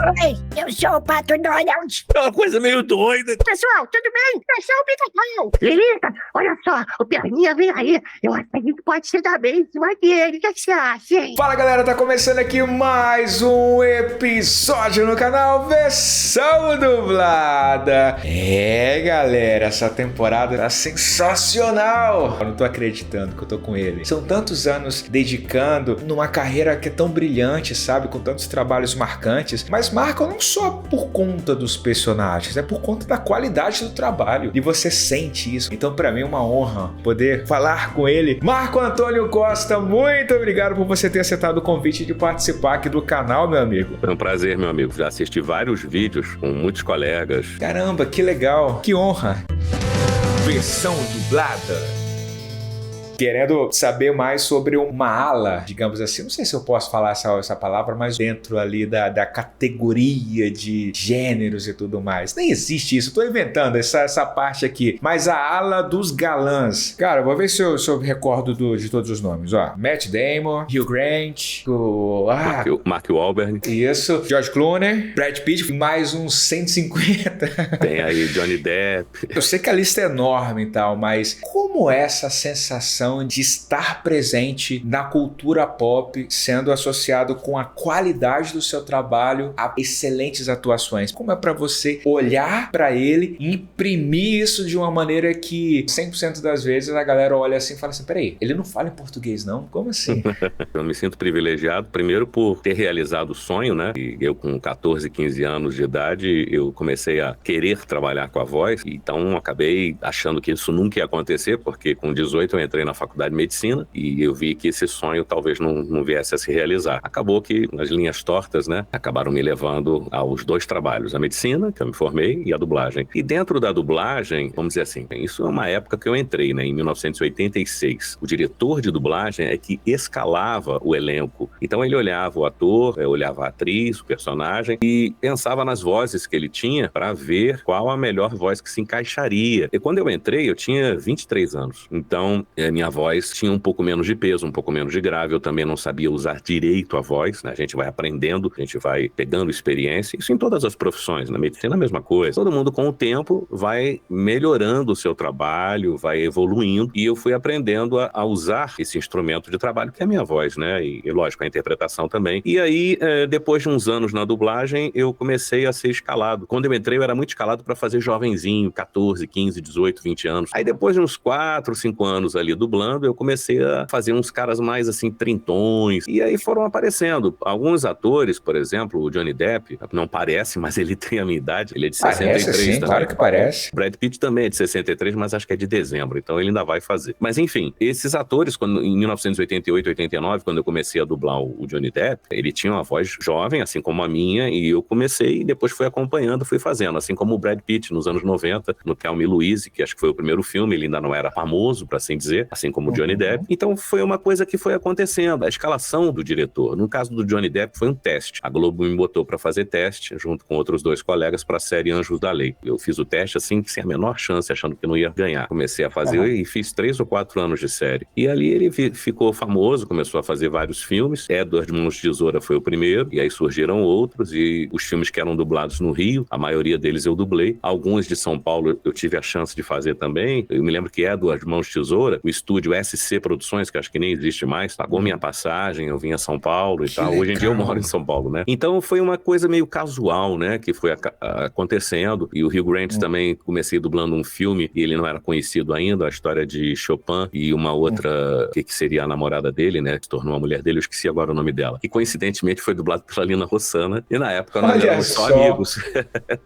Oi, eu sou o Pato Donald. É uma coisa meio doida. Pessoal, tudo bem? Eu sou o Pica-Pau. Lelita, olha só, o Perninha vem aí. Eu acho que a gente pode se dar bem em cima dele. O que você acha, hein? Fala galera, tá começando aqui mais um episódio no canal Versão Dublada. É galera, essa temporada tá sensacional. Eu não tô acreditando que eu tô com ele. São tantos anos dedicando numa carreira que é tão brilhante, sabe? Com tantos trabalhos marcantes. Mas marcam não só por conta dos personagens, é por conta da qualidade do trabalho. E você sente isso. Então pra mim é uma honra poder falar com ele. Marco Antônio Costa, muito obrigado por você ter aceitado o convite de participar aqui do canal, meu amigo. Foi um prazer, meu amigo. Já assisti vários vídeos com muitos colegas. Caramba, que legal, que honra. Versão dublada. Querendo saber mais sobre uma ala, digamos assim, não sei se eu posso falar essa palavra, mas dentro ali da categoria de gêneros e tudo mais. Nem existe isso, tô inventando essa parte aqui. Mas a ala dos galãs. Cara, vou ver se eu recordo de todos os nomes. Ó, Matt Damon, Hugh Grant, Mark Wahlberg. Isso, George Clooney, Brad Pitt, mais uns 150. Tem aí Johnny Depp. Eu sei que a lista é enorme e tal, mas como é essa sensação de estar presente na cultura pop, sendo associado com a qualidade do seu trabalho, a excelentes atuações? Como é pra você olhar pra ele e imprimir isso de uma maneira que 100% das vezes a galera olha assim e fala assim, peraí, ele não fala em português não? Como assim? Eu me sinto privilegiado, primeiro por ter realizado o sonho, né? E eu com 14, 15 anos de idade, eu comecei a querer trabalhar com a voz, então acabei achando que isso nunca ia acontecer, porque com 18 eu entrei na faculdade de medicina e eu vi que esse sonho talvez não viesse a se realizar. Acabou que as linhas tortas, né, acabaram me levando aos dois trabalhos, a medicina, que eu me formei, e a dublagem. E dentro da dublagem, vamos dizer assim, isso é uma época que eu entrei, né, em 1986. O diretor de dublagem é que escalava o elenco. Então ele olhava o ator, olhava a atriz, o personagem e pensava nas vozes que ele tinha para ver qual a melhor voz que se encaixaria. E quando eu entrei, eu tinha 23 anos. Então, minha voz tinha um pouco menos de peso, um pouco menos de grave, eu também não sabia usar direito a voz, né? A gente vai aprendendo, a gente vai pegando experiência, isso em todas as profissões, na medicina é a mesma coisa. Todo mundo com o tempo vai melhorando o seu trabalho, vai evoluindo, e eu fui aprendendo a usar esse instrumento de trabalho, que é a minha voz, né? E lógico, a interpretação também. E aí, depois de uns anos na dublagem, eu comecei a ser escalado. Quando eu entrei, eu era muito escalado para fazer jovenzinho, 14, 15, 18, 20 anos. Aí depois de uns 4, 5 anos ali dublando, eu comecei a fazer uns caras mais assim, trintões, e aí foram aparecendo alguns atores, por exemplo, o Johnny Depp, não parece, mas ele tem a minha idade, ele é de 63 parece, sim, também. claro que parece. Brad Pitt também é de 63, mas acho que é de dezembro, então ele ainda vai fazer. Mas enfim, esses atores, em 1988, 89, quando eu comecei a dublar o Johnny Depp, ele tinha uma voz jovem, assim como a minha, e eu comecei e depois fui acompanhando, fui fazendo, assim como o Brad Pitt nos anos 90, no Thelma e Louise, que acho que foi o primeiro filme, ele ainda não era famoso, para assim dizer, assim como o Johnny Depp. Então foi uma coisa que foi acontecendo, a escalação do diretor. No caso do Johnny Depp foi um teste. A Globo me botou para fazer teste, junto com outros dois colegas, para a série Anjos da Lei. Eu fiz o teste assim, sem a menor chance, achando que não ia ganhar. Comecei a fazer e fiz 3 ou 4 anos de série. E ali ele ficou famoso, começou a fazer vários filmes. Edward Mãos de Tesoura foi o primeiro, e aí surgiram outros, e os filmes que eram dublados no Rio, a maioria deles eu dublei. Alguns de São Paulo eu tive a chance de fazer também. Eu me lembro que Edward Mãos de Tesoura, o estúdio SC Produções, que acho que nem existe mais, pagou minha passagem, eu vim a São Paulo e tal. Hoje em dia eu moro em São Paulo, né? Então foi uma coisa meio casual, né? Que foi acontecendo. E o Hugh Grant também, comecei dublando um filme e ele não era conhecido ainda, a história de Chopin e uma outra, que seria a namorada dele, né? Que se tornou a mulher dele, eu esqueci agora o nome dela. E coincidentemente foi dublado pela Lina Rossana. E na época nós éramos só amigos.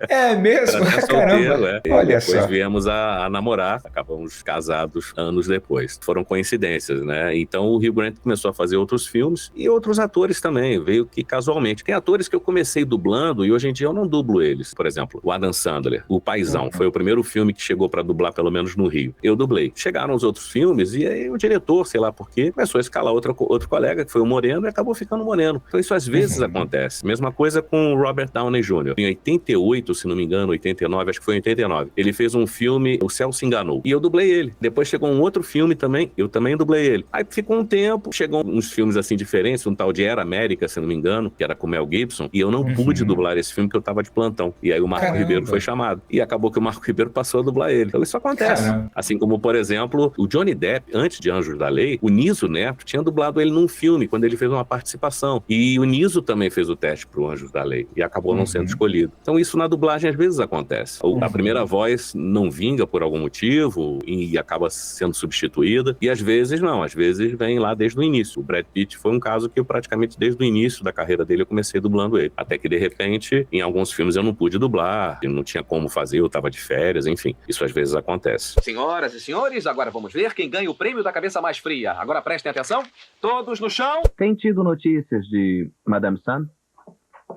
É mesmo? Era Caramba. solteiro, Olha depois só. viemos a namorar, acabamos casados anos depois. Foram coincidências, né? Então o Hugh Grant começou a fazer outros filmes e outros atores também, veio que casualmente. Tem atores que eu comecei dublando e hoje em dia eu não dublo eles. Por exemplo, o Adam Sandler, O Paizão, foi o primeiro filme que chegou pra dublar, pelo menos no Rio. Eu dublei. Chegaram os outros filmes e aí o diretor, sei lá por quê, começou a escalar outro colega, que foi o Moreno, e acabou ficando Moreno. Então isso às vezes acontece. Mesma coisa com o Robert Downey Jr. Em 88, se não me engano, 89, acho que foi em 89, ele fez um filme, O Céu se Enganou, e eu dublei ele. Depois chegou um outro filme também, eu também dublei ele. Aí ficou um tempo, chegou uns filmes assim diferentes, um tal de Era América, se não me engano, que era com o Mel Gibson, e eu não pude dublar esse filme porque eu tava de plantão. E aí o Marco Ribeiro foi chamado. E acabou que o Marco Ribeiro passou a dublar ele. Então isso acontece. Caramba. Assim como, por exemplo, o Johnny Depp, antes de Anjos da Lei, o Niso Neto tinha dublado ele num filme, quando ele fez uma participação. E o Niso também fez o teste pro Anjos da Lei. E acabou não sendo escolhido. Então isso na dublagem às vezes acontece. A primeira voz não vinga por algum motivo e acaba sendo substituída. E às vezes não, às vezes vem lá desde o início. O Brad Pitt foi um caso que eu praticamente desde o início da carreira dele eu comecei dublando ele. Até que de repente, em alguns filmes eu não pude dublar, eu não tinha como fazer, eu tava de férias, enfim. Isso às vezes acontece. Senhoras e senhores, agora vamos ver quem ganha o prêmio da cabeça mais fria. Agora prestem atenção, todos no chão. Tem tido notícias de Madame Sun?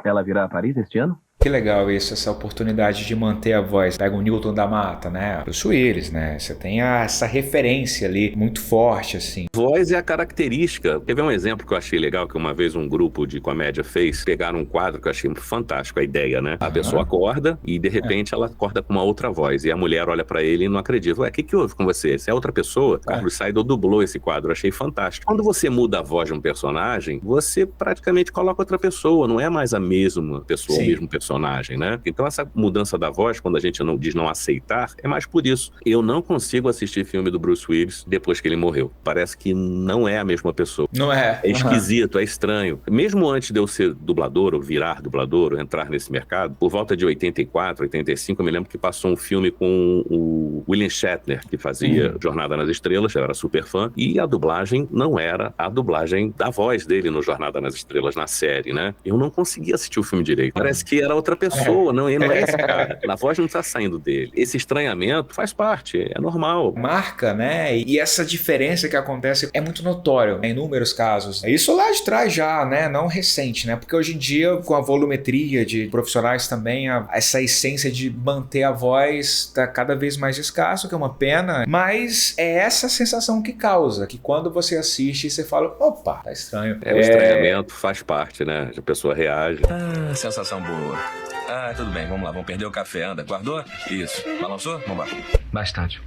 Ela virá a Paris este ano? Que legal isso, essa oportunidade de manter a voz. Pega o Newton da Mata, né? Bruce Willis, né? Você tem essa referência ali muito forte, assim. Voz é a característica. Teve um exemplo que eu achei legal, que uma vez um grupo de comédia fez. Pegaram um quadro que eu achei fantástico, a ideia, né? A pessoa acorda e, de repente, ela acorda com uma outra voz. E a mulher olha pra ele e não acredita. Ué, o que houve com você? Você é outra pessoa? Carlos Seidel dublou esse quadro, eu achei fantástico. Quando você muda a voz de um personagem, você praticamente coloca outra pessoa, não é mais a mesma pessoa, o mesmo personagem, né? Então essa mudança da voz, quando a gente não diz não aceitar, é mais por isso. Eu não consigo assistir filme do Bruce Willis depois que ele morreu. Parece que não é a mesma pessoa. Não é? É esquisito, é estranho. Mesmo antes de eu ser dublador, ou virar dublador, ou entrar nesse mercado, por volta de 84, 85, eu me lembro que passou um filme com o William Shatner, que fazia Jornada nas Estrelas, eu era super fã, e a dublagem não era a dublagem da voz dele no Jornada nas Estrelas, na série, né? Eu não conseguia assistir o filme direito. Parece que era outra pessoa, não é esse cara. A voz não tá saindo dele. Esse estranhamento faz parte, é normal. Marca, né? E essa diferença que acontece é muito notório, né? Em inúmeros casos. Isso lá de trás já, né? Não recente, né? Porque hoje em dia, com a volumetria de profissionais também, essa essência de manter a voz tá cada vez mais escasso, que é uma pena. Mas é essa sensação que causa, que quando você assiste, você fala, opa, tá estranho. O estranhamento faz parte, né? A pessoa reage. Ah, sensação boa. Ah, tudo bem, vamos lá, vamos perder o café. Anda, guardou? Isso. Balançou? Vamos lá. Bastante.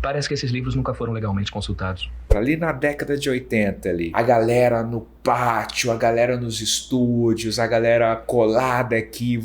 Parece que esses livros nunca foram legalmente consultados. Ali na década de 80, ali, a galera no pátio, a galera nos estúdios, a galera colada aqui,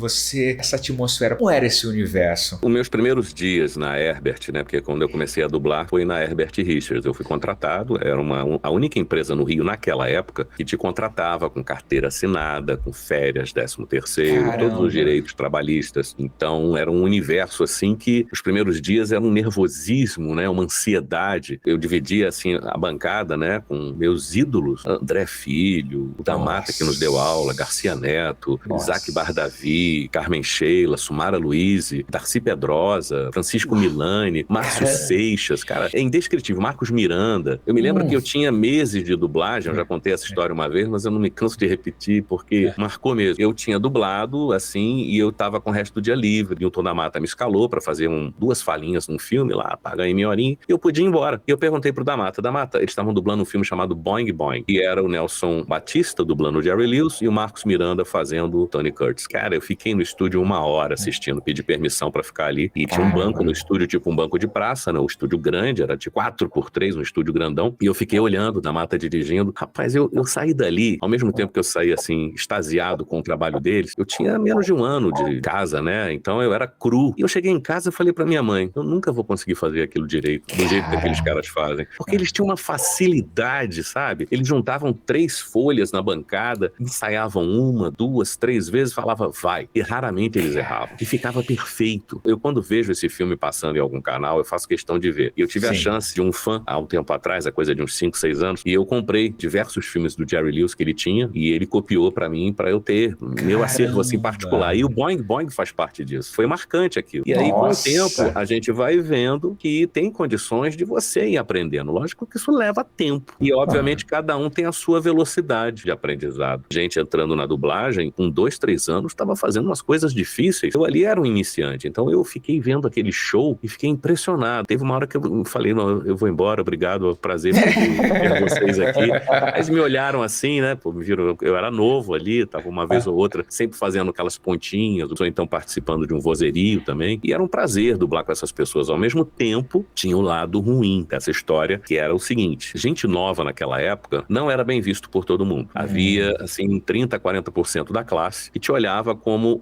essa atmosfera, como era esse universo? Os meus primeiros dias na Herbert, né, porque quando eu comecei a dublar foi na Herbert Richards, eu fui contratado, era a única empresa no Rio naquela época que te contratava com carteira assinada, com férias, 13º, todos os direitos trabalhistas, então era um universo assim que os primeiros dias era um nervosismo, né, uma ansiedade, eu dividia assim a bancada, né, com meus ídolos, André Filho, o da Mata que nos deu aula, Garcia Neto, Isaac Bardavi, Carmen Sheila, Sumara Luiz, Darcy Pedrosa, Francisco Milani, Márcio Seixas, cara, é indescritível, Marcos Miranda. Eu me lembro que eu tinha meses de dublagem, eu já contei essa história uma vez, mas eu não me canso de repetir, porque marcou mesmo. Eu tinha dublado, assim, e eu tava com o resto do dia livre, e o Tom da Mata me escalou pra fazer duas falinhas num filme lá, pagar em minha horinha, e eu podia ir embora. E eu perguntei pro da Mata, eles estavam dublando um filme chamado Boing Boing, e era o Nelson Batista dublando o Jerry Lewis e o Marcos Miranda fazendo o Tony Curtis. Cara, eu fiquei no estúdio 1 hora assistindo, pedi permissão pra ficar ali, e tinha um banco no estúdio, tipo um banco de praça, né? Um estúdio grande, era de 4x3, um estúdio grandão, e eu fiquei olhando da Mata dirigindo. Rapaz, eu saí dali, ao mesmo tempo que eu saí assim, extasiado com o trabalho deles, eu tinha menos de 1 ano de casa, né? Então eu era cru. E eu cheguei em casa e falei pra minha mãe, eu nunca vou conseguir fazer aquilo direito, do jeito que aqueles caras fazem. Porque eles tinham uma facilidade, sabe? Eles juntavam 3 folhas na bancada, ensaiavam 1, 2, 3 vezes, falava vai. E raramente eles erravam. E ficava perfeito. Eu quando vejo esse filme passando em algum canal, eu faço questão de ver. E eu tive a chance de um fã, há um tempo atrás, a coisa de uns 5, 6 anos, e eu comprei diversos filmes do Jerry Lewis que ele tinha, e ele copiou pra mim, pra eu ter meu acervo assim particular. E o Boing Boing faz parte disso. Foi marcante aquilo. E aí, com o tempo, a gente vai vendo que tem condições de você ir aprendendo. Lógico que isso leva tempo. E, obviamente, cada um tem a sua velocidade de aprendizado. Gente entrando na dublagem, com 2, 3 anos, estava fazendo umas coisas difíceis. Eu ali era um iniciante. Então, eu fiquei vendo aquele show e fiquei impressionado. Teve uma hora que eu falei, não, eu vou embora, obrigado, prazer ter vocês aqui. Eles me olharam assim, né? Pô, me viram, eu era novo ali, tava uma vez ou outra, sempre fazendo aquelas pontinhas, ou então participando de um vozerio também. E era um prazer dublar com essas pessoas. Ao mesmo tempo, tinha o lado ruim dessa história, que era o seguinte: gente nova naquela época não era bem visto por todo mundo. Havia, assim, 30%, 40% da classe que te olhava como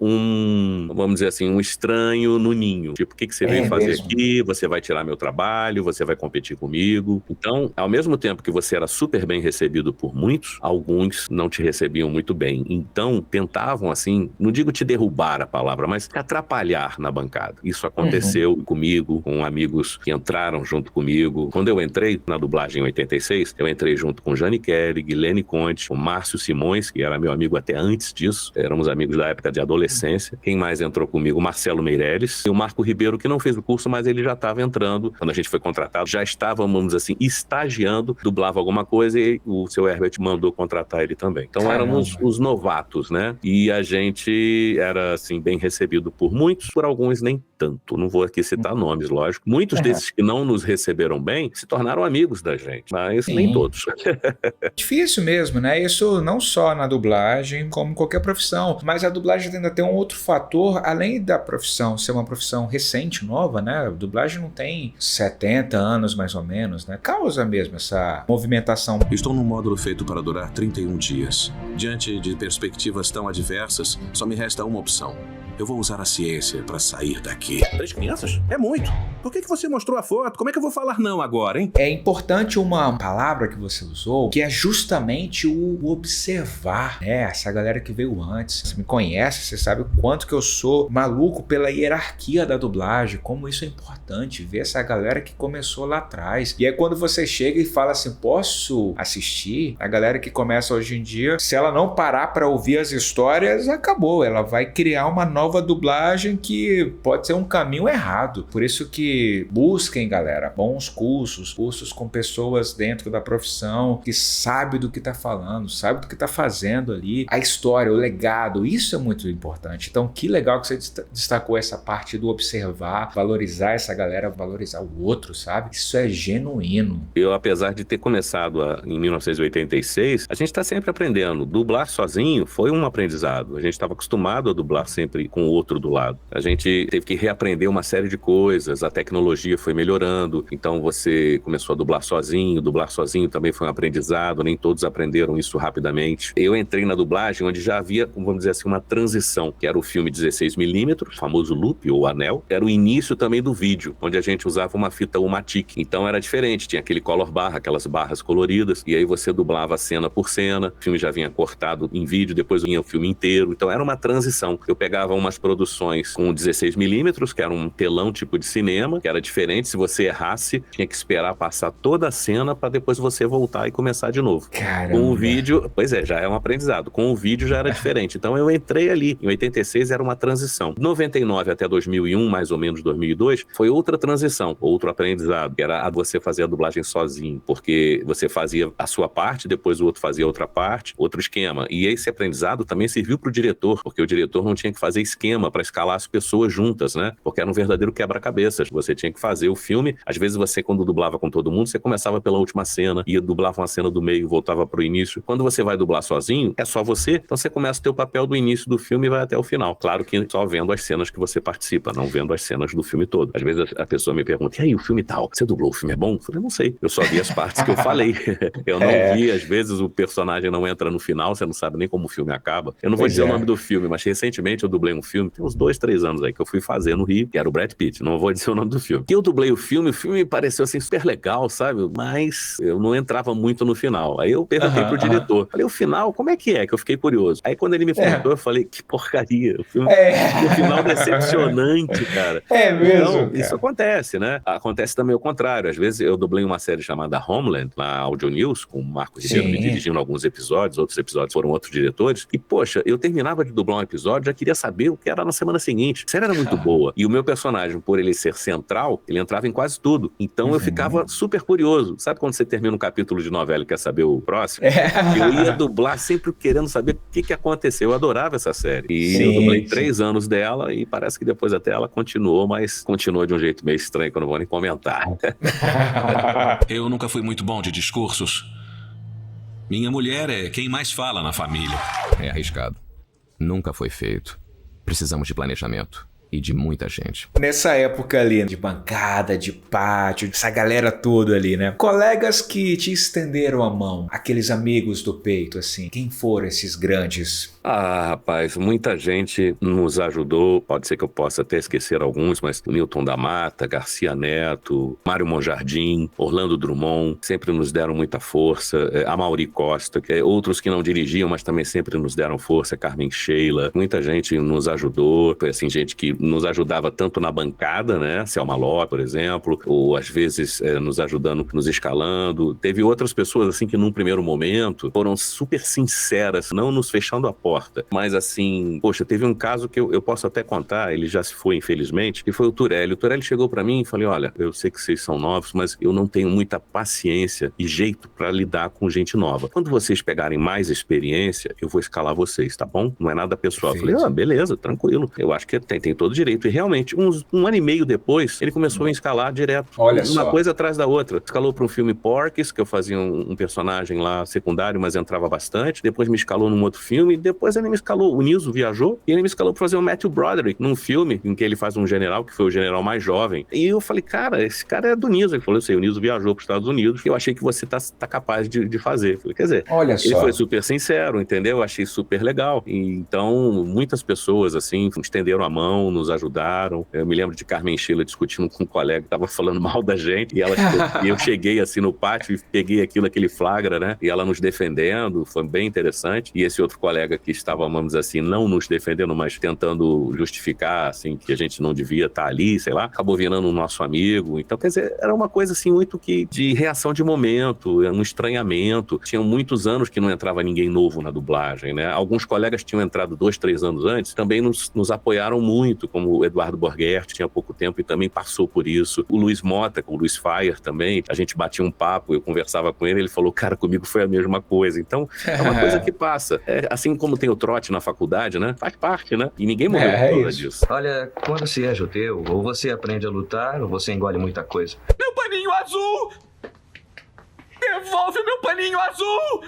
vamos dizer assim, um estranho no ninho. Tipo, o que você veio fazer aqui? Você vai tirar meu trabalho? Você vai competir comigo? Então, ao mesmo tempo que você era super bem recebido por muitos, alguns não te recebiam muito bem. Então, tentavam, assim, não digo te derrubar a palavra, mas te atrapalhar na bancada. Isso aconteceu comigo, com amigos que entraram junto comigo. Quando eu entrei na dublagem em 86, eu entrei junto com Jane Kelly, Guilherme Conte, o Márcio Simões, que era meu amigo até antes disso. Éramos amigos da época de adolescência. Quem mais entrou comigo? O Marcelo Meirelles e o Marco Ribeiro, que não fez o curso, mas ele já estava entrando. Quando a gente foi contratado, já estávamos, vamos dizer assim, estagiando, dublava alguma coisa e o seu Herbert mandou contratar ele também. Então éramos os novatos, né? E a gente era, assim, bem recebido por muitos, por alguns nem tanto. Não vou aqui citar nomes, lógico. Muitos desses que não nos receberam bem se tornaram amigos da gente, mas nem todos. Difícil mesmo, né? Isso não só na dublagem, como qualquer profissão. Mas a dublagem ainda tem um outro fator, além da profissão ser uma profissão recente, nova, né? A dublagem não tem 70 anos, mais ou menos, né? Causa mesmo essa movimentação. Estou num módulo feito para durar 31 dias. Diante de perspectivas tão adversas, só me resta uma opção. Eu vou usar a ciência para sair daqui. 3 crianças? É muito. Por que você mostrou a foto? Como é que eu vou falar não agora, hein? É importante uma palavra que você usou, que é justamente o observar, né? Essa galera que veio antes. Você me conhece, você sabe o quanto que eu sou maluco pela hierarquia da dublagem, como isso é importante, ver essa galera que começou lá atrás. E aí quando você chega e fala assim, posso assistir? A galera que começa hoje em dia, se ela não parar para ouvir as histórias, acabou. Ela vai criar uma nova dublagem que pode ser um caminho errado. Por isso que busquem, galera, bons cursos com pessoas dentro da profissão que sabe do que tá falando, sabe do que tá fazendo ali, a história, o legado, isso é muito importante. Então, que legal que você destacou essa parte do observar, valorizar essa galera, valorizar o outro, sabe? Isso é genuíno. Eu, apesar de ter começado em 1986, a gente tá sempre aprendendo. Dublar sozinho foi um aprendizado. A gente estava acostumado a dublar sempre com o outro do lado. A gente teve que reaprender uma série de coisas, a tecnologia foi melhorando, então você começou a dublar sozinho também foi um aprendizado, nem todos aprenderam isso rapidamente. Eu entrei na dublagem onde já havia, vamos dizer assim, uma transição, que era o filme 16mm, o famoso loop ou anel, era o início também do vídeo, onde a gente usava uma fita Umatic, então era diferente, tinha aquele color bar, aquelas barras coloridas, e aí você dublava cena por cena, o filme já vinha cortado em vídeo, depois vinha o filme inteiro, então era uma transição. Eu pegava umas produções com 16mm, que era um telão tipo de cinema, que era diferente, se você errasse, tinha que esperar passar toda a cena para depois você voltar e começar de novo. Caramba. Com o vídeo, pois é, já é um aprendizado, com o vídeo já era diferente, então eu entrei ali, em 86 era uma transição. 99 até 2001, mais ou menos 2002, foi outra transição, outro aprendizado, que era você fazer a dublagem sozinho, porque você fazia a sua parte, depois o outro fazia outra parte, outro esquema, e esse aprendizado também serviu para o diretor, porque o diretor não tinha que fazer esquema para escalar as pessoas juntas, né? Porque era um verdadeiro quebra-cabeças. Você tinha que fazer o filme. Às vezes você, quando dublava com todo mundo, você começava pela última cena, ia dublava uma cena do meio, voltava pro início. Quando você vai dublar sozinho, é só você. Então você começa a ter o papel do início do filme e vai até o final. Claro que só vendo as cenas que você participa, não vendo as cenas do filme todo. Às vezes a pessoa me pergunta, e aí, o filme tal? Você dublou? O filme é bom? Eu falei, não sei. Eu só vi as partes que eu falei. Eu não vi, às vezes o personagem não entra no final, você não sabe nem como o filme acaba. Eu não vou dizer o nome do filme, mas recentemente eu dublei um filme, tem uns 2, 3 anos aí, que eu fui fazer no Rio, que era o Brad Pitt, não vou dizer o nome do filme. E eu dublei o filme me pareceu assim super legal, sabe? Mas eu não entrava muito no final. Aí eu perguntei pro diretor, falei, o final, como é? Que eu fiquei curioso. Aí quando ele me perguntou, eu falei, que porcaria, o filme, o final decepcionante, cara. É mesmo, então, cara. isso acontece, né? Acontece também o contrário. Às vezes eu dublei uma série chamada Homeland, na Audio News, com o Marco Ribeiro me dirigindo alguns episódios, outros episódios foram outros diretores, e poxa, eu terminava de dublar um episódio, já queria saber o que era na semana seguinte. A série era muito boa. E o meu personagem, por ele ser central, ele entrava em quase tudo. Então eu ficava super curioso. Sabe quando você termina um capítulo de novela e quer saber o próximo? Eu ia dublar sempre querendo saber o que aconteceu. Eu adorava essa série. E eu dublei 3 anos dela e parece que depois até ela continuou, mas continuou de um jeito meio estranho que eu não vou nem comentar. Eu nunca fui muito bom de discursos. Minha mulher é quem mais fala na família. É arriscado. Nunca foi feito. Precisamos de planejamento. e de muita gente. Nessa época ali, de bancada, de pátio, essa galera toda ali, né? Colegas que te estenderam a mão, aqueles amigos do peito, assim, quem foram esses grandes? Ah, rapaz, muita gente nos ajudou. Pode ser que eu possa até esquecer alguns, mas o Newton da Mata, Garcia Neto, Mário Monjardim, Orlando Drummond, sempre nos deram muita força. A Mauri Costa, outros que não dirigiam, mas também sempre nos deram força. Carmen Sheila, muita gente nos ajudou. Foi assim, gente que nos ajudava tanto na bancada, né? Selma Ló, por exemplo, ou às vezes nos ajudando, nos escalando. Teve outras pessoas, assim, que num primeiro momento foram super sinceras, não nos fechando a porta. Mas assim, poxa, teve um caso que eu posso até contar, ele já se foi, infelizmente, que foi o Turelli. O Turelli chegou pra mim e falou: olha, eu sei que vocês são novos, mas eu não tenho muita paciência e jeito pra lidar com gente nova. Quando vocês pegarem mais experiência, eu vou escalar vocês, tá bom? Não é nada pessoal. Eu falei: beleza, tranquilo. Eu acho que tem todo direito. E realmente, um ano e meio depois, ele começou a escalar direto. Olha uma só. coisa atrás da outra. Escalou pra um filme Porky's, que eu fazia um personagem lá secundário, mas entrava bastante. Depois me escalou num outro filme. Depois ele me escalou. O Nilson viajou e ele me escalou pra fazer o Matthew Broderick num filme em que ele faz um general, que foi o general mais jovem. E eu falei: cara, esse cara é do Nilson. Ele falou: eu sei, o Nilson viajou pros Estados Unidos e eu achei que você tá capaz de fazer. Eu falei: quer dizer, Olha ele só. foi super sincero, entendeu? Eu achei super legal. E, então, muitas pessoas, assim, estenderam a mão, nos ajudaram. Eu me lembro de Carmen Sheila discutindo com um colega que tava falando mal da gente e eu cheguei assim no pátio e peguei aquele flagra, né? E ela nos defendendo, foi bem interessante. E esse outro colega que estava, vamos dizer assim, não nos defendendo, mas tentando justificar, assim, que a gente não devia estar ali, sei lá, acabou virando um nosso amigo. Então, quer dizer, era uma coisa, assim, muito que de reação de momento, um estranhamento. Tinham muitos anos que não entrava ninguém novo na dublagem, né? Alguns colegas tinham entrado 2, 3 anos antes, também nos apoiaram muito, como o Eduardo Borghetti, tinha pouco tempo e também passou por isso. O Luiz Mota, com o Luiz Fire também, a gente batia um papo, eu conversava com ele falou: cara, comigo foi a mesma coisa. Então, é uma coisa que passa. É, assim como tem o trote na faculdade, né? Faz parte, né? E ninguém morreu por causa disso. Olha, quando se é judeu, ou você aprende a lutar, ou você engole muita coisa. Meu paninho azul! Devolve o meu paninho azul!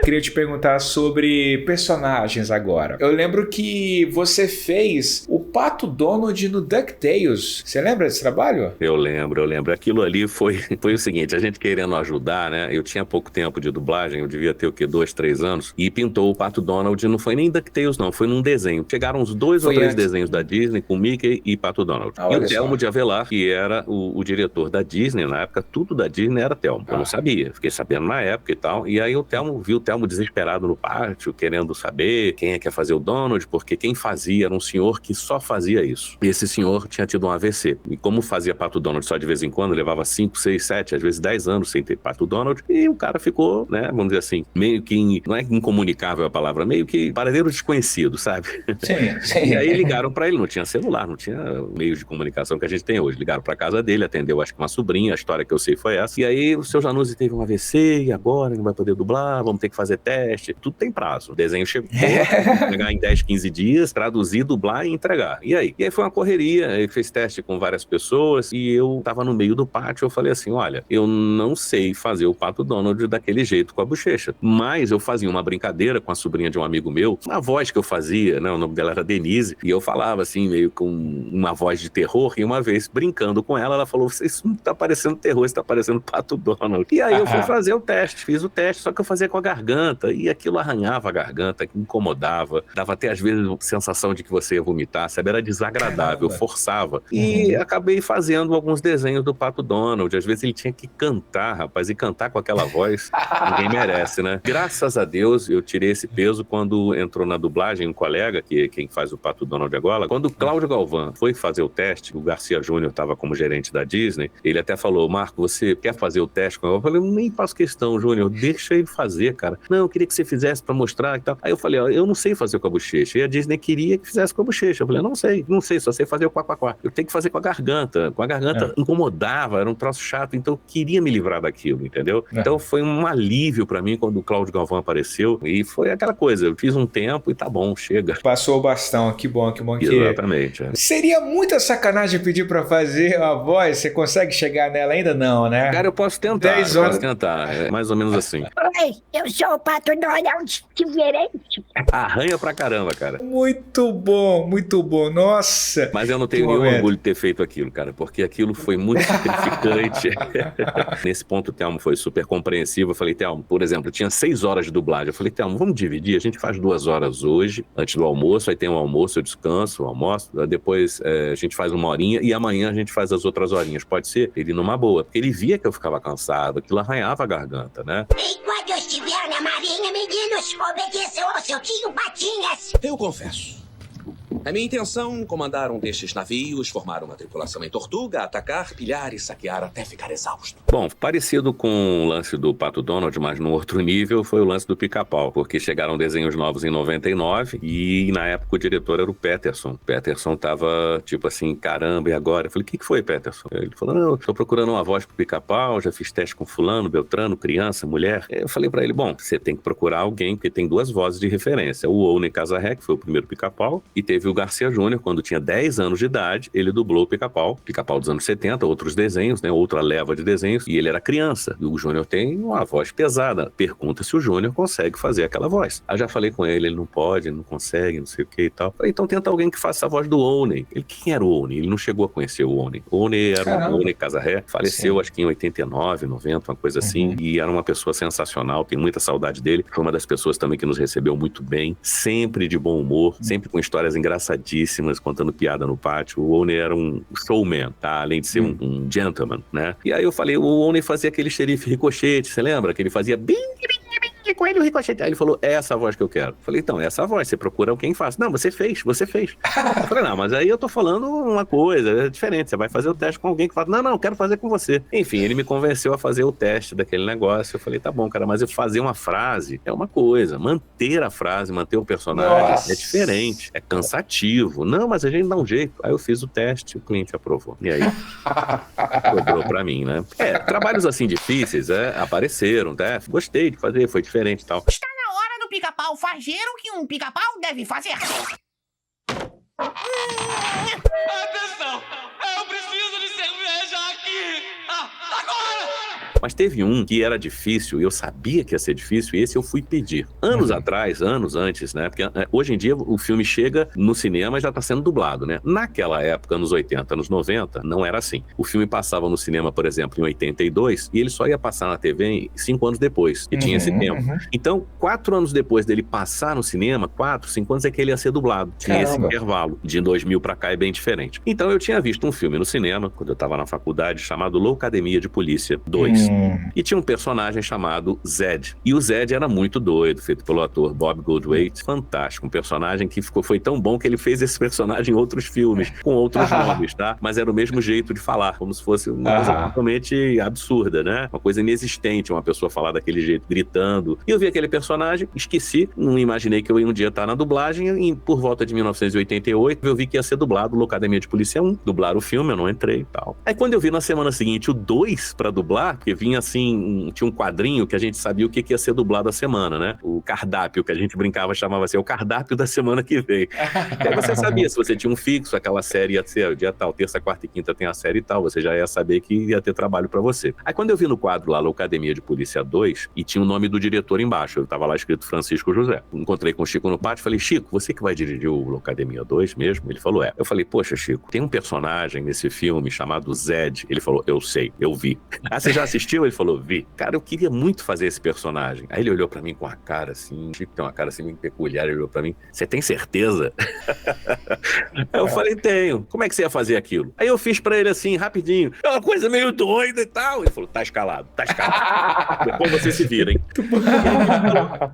Queria te perguntar sobre personagens agora. Eu lembro que você fez o Pato Donald no DuckTales. Você lembra desse trabalho? Eu lembro. Aquilo ali foi o seguinte, a gente querendo ajudar, né? Eu tinha pouco tempo de dublagem, eu devia ter o quê? 2, 3 anos. E pintou o Pato Donald, não foi nem DuckTales, não, foi num desenho. Chegaram uns 2 ou 3 desenhos da Disney com Mickey e Pato Donald. E o Telmo de Avelar, que era o diretor da Disney, na época, tudo da Disney era Telmo. Eu não sabia, fiquei sabendo na época e tal. E aí o Telmo viu o Telmo desesperado no pátio, querendo saber quem é que ia fazer o Donald, porque quem fazia era um senhor que só fazia isso. E esse senhor tinha tido um AVC. E como fazia Pato Donald só de vez em quando, levava 5, 6, 7, às vezes 10 anos sem ter Pato Donald, e o cara ficou, né, vamos dizer assim, meio que, não é incomunicável a palavra, meio que paradeiro desconhecido, sabe? Sim. E aí ligaram pra ele, não tinha celular, não tinha meios de comunicação que a gente tem hoje. Ligaram pra casa dele, atendeu acho que uma sobrinha, a história que eu sei foi essa. E aí o seu Januzzi teve um AVC, e agora não vai poder dublar, vamos ter que fazer teste, tudo tem prazo. O desenho chegou, pegar em 10, 15 dias, traduzir, dublar e entregar. E aí foi uma correria, ele fez teste com várias pessoas e eu tava no meio do pátio, eu falei assim, olha, eu não sei fazer o Pato Donald daquele jeito com a bochecha, mas eu fazia uma brincadeira com a sobrinha de um amigo meu, uma voz que eu fazia, né, o nome dela era Denise, e eu falava assim, meio com uma voz de terror, e uma vez, brincando com ela, ela falou, isso não tá parecendo terror, isso tá parecendo Pato Donald. E aí eu fui fazer o teste, fiz o teste, só que eu fazia com a garganta, e aquilo arranhava a garganta, incomodava, dava até às vezes sensação de que você ia vomitar, sabe? Era desagradável, forçava. E acabei fazendo alguns desenhos do Pato Donald, às vezes ele tinha que cantar, rapaz, e cantar com aquela voz, ninguém merece, né? Graças a Deus, eu tirei esse peso quando entrou na dublagem um colega, que é quem faz o Pato Donald agora, quando o Cláudio Galvão foi fazer o teste, o Garcia Júnior estava como gerente da Disney, ele até falou, Marco, você quer fazer o teste com ele? Eu falei, nem faço questão, Júnior, deixa ele fazer, cara. Não, eu queria que você fizesse pra mostrar e tal. Aí eu falei, ó, eu não sei fazer com a bochecha. E a Disney queria que fizesse com a bochecha. Eu falei, não sei, só sei fazer o quá. Eu tenho que fazer com a garganta. Com a garganta incomodava, era um troço chato, então eu queria me livrar daquilo, entendeu? Então foi um alívio pra mim quando o Cláudio Galvão apareceu e foi aquela coisa, eu fiz um tempo e tá bom, chega. Passou o bastão, que bom Exatamente. Seria muita sacanagem pedir pra fazer a voz, você consegue chegar nela ainda? Não, né? Cara, eu posso tentar, 10 horas. é mais ou menos assim. Oi, eu sou o Pato Donald diferente. Arranha pra caramba, cara. Muito bom, muito bom. bom. Nossa. Mas eu não tenho Que nenhum momento. orgulho de ter feito aquilo, cara, porque aquilo foi muito sacrificante. Nesse ponto, o Thelmo foi super compreensivo. Eu falei, Thelmo, por exemplo, eu tinha 6 horas de dublagem. Eu falei, Thelmo, vamos dividir? A gente faz 2 horas hoje, antes do almoço, aí tem um almoço, eu descanso, o almoço, depois a gente faz 1 horinha e amanhã a gente faz as outras horinhas. Pode ser? Ele numa boa, porque ele via que eu ficava cansado, aquilo arranhava a garganta, né? Enquanto eu estiver na marinha, meninos, obedeçam ao seu tio Patinhas. Eu confesso. É minha intenção comandar um destes navios, formar uma tripulação em Tortuga, atacar, pilhar e saquear até ficar exausto. Bom, parecido com o lance do Pato Donald, mas num outro nível, foi o lance do Pica-Pau, porque chegaram desenhos novos em 99 e na época o diretor era o Peterson. O Peterson tava tipo assim, caramba, e agora? Eu falei, o que foi, Peterson? Ele falou, não, eu tô procurando uma voz pro Pica-Pau, já fiz teste com fulano, Beltrano, criança, mulher. Eu falei pra ele, bom, você tem que procurar alguém, porque tem 2 vozes de referência. O Owney Casarré, que foi o primeiro Pica-Pau, e teve o Garcia Júnior, quando tinha 10 anos de idade, ele dublou o Pica-Pau dos anos 70, outros desenhos, né, outra leva de desenhos, e ele era criança. E o Júnior tem uma voz pesada. Pergunta se o Júnior consegue fazer aquela voz. Aí já falei com ele não pode, não consegue, não sei o que e tal. Falei, então tenta alguém que faça a voz do Owney. Ele, quem era o Owney? Ele não chegou a conhecer o Owney. O Owney era o Owney Casarré, faleceu acho que em 89, 90, uma coisa assim, e era uma pessoa sensacional, tem muita saudade dele. Foi uma das pessoas também que nos recebeu muito bem, sempre de bom humor, sempre com histórias engraçadíssimas, contando piada no pátio. O Owney era um showman, tá? Além de ser um gentleman, né? E aí eu falei, o Owney fazia aquele xerife ricochete, você lembra? Que ele fazia bing, com ele o ricochete. Aí ele falou, é essa a voz que eu quero. Eu falei, então, é essa a voz, você procura alguém faz. Não, você fez. Eu falei, não, mas aí eu tô falando uma coisa, é diferente, você vai fazer o teste com alguém que fala, não, eu quero fazer com você. Enfim, ele me convenceu a fazer o teste daquele negócio. Eu falei, tá bom, cara, mas eu fazer uma frase é uma coisa, manter a frase, manter o personagem é diferente, é cansativo. Não, mas a gente dá um jeito. Aí eu fiz o teste, o cliente aprovou. E aí, cobrou pra mim, né? Trabalhos assim difíceis, apareceram, né? Gostei de fazer, foi diferente e tal. Está na hora do Pica-Pau fazer o que um Pica-Pau deve fazer. Atenção! Eu preciso de cerveja aqui! Agora! Mas teve um que era difícil, e eu sabia que ia ser difícil, e esse eu fui pedir. Anos atrás, anos antes, né? Porque hoje em dia o filme chega no cinema e já tá sendo dublado, né? Naquela época, anos 80, anos 90, não era assim. O filme passava no cinema, por exemplo, em 82, e ele só ia passar na TV 5 anos depois, que tinha esse tempo. Então, 4 anos depois dele passar no cinema, 4, 5 anos é que ele ia ser dublado. Tinha esse intervalo. De 2000 pra cá é bem diferente. Então, eu tinha visto um filme no cinema, quando eu tava na faculdade, chamado Loucademia de Polícia 2. E tinha um personagem chamado Zed. E o Zed era muito doido, feito pelo ator Bob Goldthwait. Fantástico. Um personagem que foi tão bom que ele fez esse personagem em outros filmes, com outros nomes, tá? Mas era o mesmo jeito de falar, como se fosse uma coisa totalmente absurda, né? Uma coisa inexistente, uma pessoa falar daquele jeito, gritando. E eu vi aquele personagem, esqueci, não imaginei que eu ia um dia estar na dublagem, e por volta de 1988 eu vi que ia ser dublado Loucademia de Polícia 1. Dublar o filme, eu não entrei e tal. Aí quando eu vi na semana seguinte o 2 pra dublar, porque vinha assim, tinha um quadrinho que a gente sabia o que ia ser dublado a semana, né? O cardápio, que a gente brincava, chamava assim, é o cardápio da semana que vem. Aí você sabia, se você tinha um fixo, aquela série ia ser o dia tal, terça, quarta e quinta tem a série e tal, você já ia saber que ia ter trabalho pra você. Aí quando eu vi no quadro lá, Loucademia de Polícia 2, e tinha o nome do diretor embaixo, eu tava lá escrito Francisco José. Encontrei com o Chico no pátio, falei, Chico, você que vai dirigir o Loucademia 2 mesmo? Ele falou, é. Eu falei, poxa, Chico, tem um personagem nesse filme chamado Zed. Ele falou, eu sei, eu vi. Ah, você já assistiu? Ele falou, vi. Cara, eu queria muito fazer esse personagem. Aí ele olhou pra mim com a cara assim, Chico tem uma cara assim meio peculiar, ele olhou pra mim, você tem certeza? Aí eu falei, tenho. Como é que você ia fazer aquilo? Aí eu fiz pra ele assim, rapidinho, é uma coisa meio doida e tal. Ele falou, tá escalado. Depois você se vira, hein?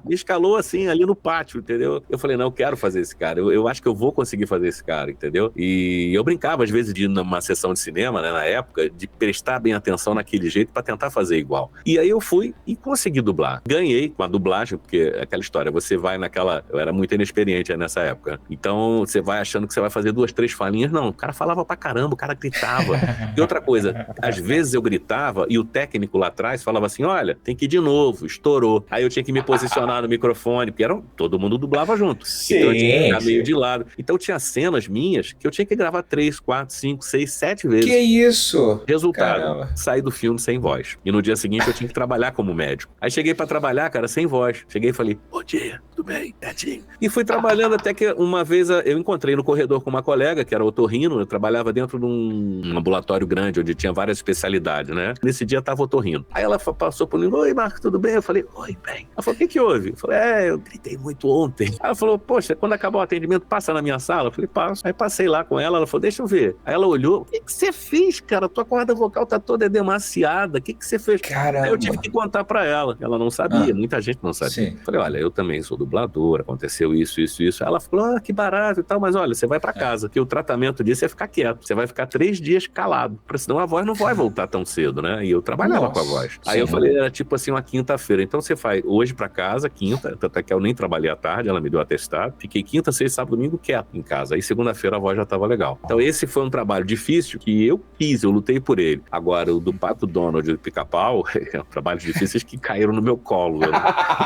Me escalou assim, ali no pátio, entendeu? Eu falei, não, eu quero fazer esse cara, eu acho que eu vou conseguir fazer esse cara, entendeu? E eu brincava às vezes de ir numa sessão de cinema, né, na época, de prestar bem atenção naquele jeito pra tentar fazer igual. E aí eu fui e consegui dublar. Ganhei com a dublagem, porque aquela história, você vai naquela... Eu era muito inexperiente nessa época. Então, você vai achando que você vai fazer 2, 3 falinhas. Não, o cara falava pra caramba, o cara gritava. E outra coisa, às vezes eu gritava e o técnico lá atrás falava assim, olha, tem que ir de novo, estourou. Aí eu tinha que me posicionar no microfone, porque todo mundo dublava junto. Sim, então eu tinha que ficar meio de lado. Então tinha cenas minhas que eu tinha que gravar 3, 4, 5, 6, 7 vezes. Que isso? Resultado, Caramba. saí do filme sem voz. voz. E no dia seguinte eu tinha que trabalhar como médico. Aí cheguei pra trabalhar, cara, sem voz. Cheguei e falei, bom dia, tudo bem, Betinho? E fui trabalhando até que uma vez eu encontrei no corredor com uma colega, que era otorrino. Eu trabalhava dentro de um ambulatório grande, onde tinha várias especialidades, né? Nesse dia tava otorrino. Aí ela passou por mim, oi, Marco, tudo bem? Eu falei, oi, bem. Ela falou, o que houve? Eu falei, eu gritei muito ontem. Aí ela falou, poxa, quando acabar o atendimento, passa na minha sala? Eu falei, passo. Aí passei lá com ela falou, deixa eu ver. Aí ela olhou, o que você fez, cara? Tua corda vocal tá toda demasiada. O que você fez? Caramba. Aí eu tive que contar pra ela. Ela não sabia, muita gente não sabia. Sim. Eu falei, olha, eu também sou dublador, aconteceu isso. Aí ela falou, que barato e tal, mas olha, você vai pra casa, que o tratamento disso é ficar quieto. Você vai ficar 3 dias calado, porque senão a voz não vai voltar tão cedo, né? E eu trabalhava com a voz. Aí eu falei, era tipo assim, uma quinta-feira. Então você vai hoje pra casa, quinta, até que eu nem trabalhei à tarde, ela me deu atestado. Fiquei quinta, sexta, sábado, domingo quieto em casa. Aí segunda-feira a voz já tava legal. Então esse foi um trabalho difícil que eu fiz, eu lutei por ele. Agora, o do Pato Donald e do Pica-Pau, é trabalhos difíceis que caíram no meu colo.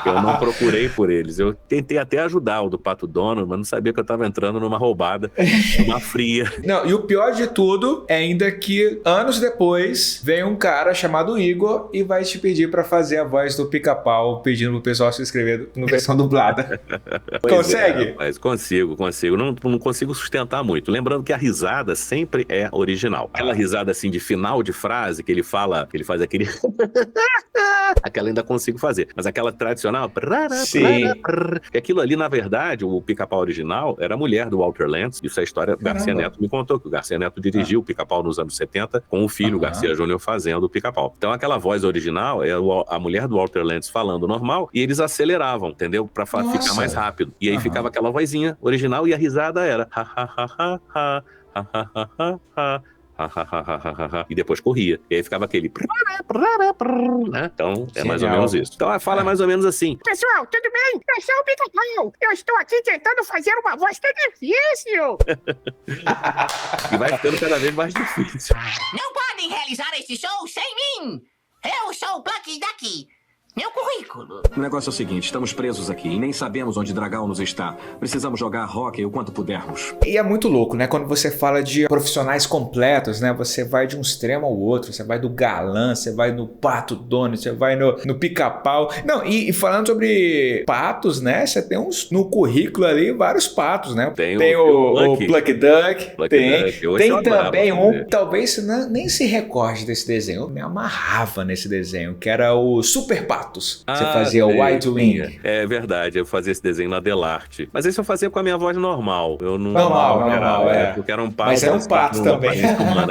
Eu não procurei por eles. Eu tentei até ajudar o do Pato Donald, mas não sabia que eu tava entrando numa roubada, numa fria. Não, e o pior de tudo é ainda que anos depois vem um cara chamado Igor e vai te pedir pra fazer a voz do Pica-Pau, pedindo pro pessoal se inscrever no versão dublada. Consegue? Mas consigo. Não consigo sustentar muito. Lembrando que a risada sempre é original. Aquela risada assim de final de frase que ele faz aquele... Aquela ainda consigo fazer. Mas aquela tradicional... Sim. Que aquilo ali, na verdade, o Pica-Pau original era a mulher do Walter Lantz. Isso é a história. O Garcia Neto me contou que o Garcia Neto dirigiu o Pica-Pau nos anos 70 com o filho, o Garcia Júnior, fazendo o Pica-Pau. Então aquela voz original é a mulher do Walter Lantz falando normal e eles aceleravam, entendeu? Pra ficar mais rápido. E aí ficava aquela vozinha original e a risada era e depois corria. E aí ficava aquele... né? Então, é mais ou menos isso. Então, a fala é mais ou menos assim. Pessoal, tudo bem? Eu sou o Pica-Pau. Eu estou aqui tentando fazer uma voz que é difícil. E vai ficando cada vez mais difícil. Não podem realizar esse show sem mim. Eu sou o Plucky daqui. Meu currículo. O negócio é o seguinte, estamos presos aqui e nem sabemos onde Dragaunos está. Precisamos jogar hóquei o quanto pudermos. E é muito louco, né? Quando você fala de profissionais completos, né? Você vai de um extremo ao outro. Você vai do galã, você vai no Pato Donald, você vai no Pica-Pau. Não, e falando sobre patos, né? Você tem no currículo ali vários patos, né? Tem o Plucky Duck. Tem também talvez você nem se recorde desse desenho. Eu me amarrava nesse desenho, que era o Super Patos. Você fazia o White Wing. É verdade, eu fazia esse desenho na Delarte. Mas esse eu fazia com a minha voz normal. Eu não normal, porque era um pato. Mas era um pato também.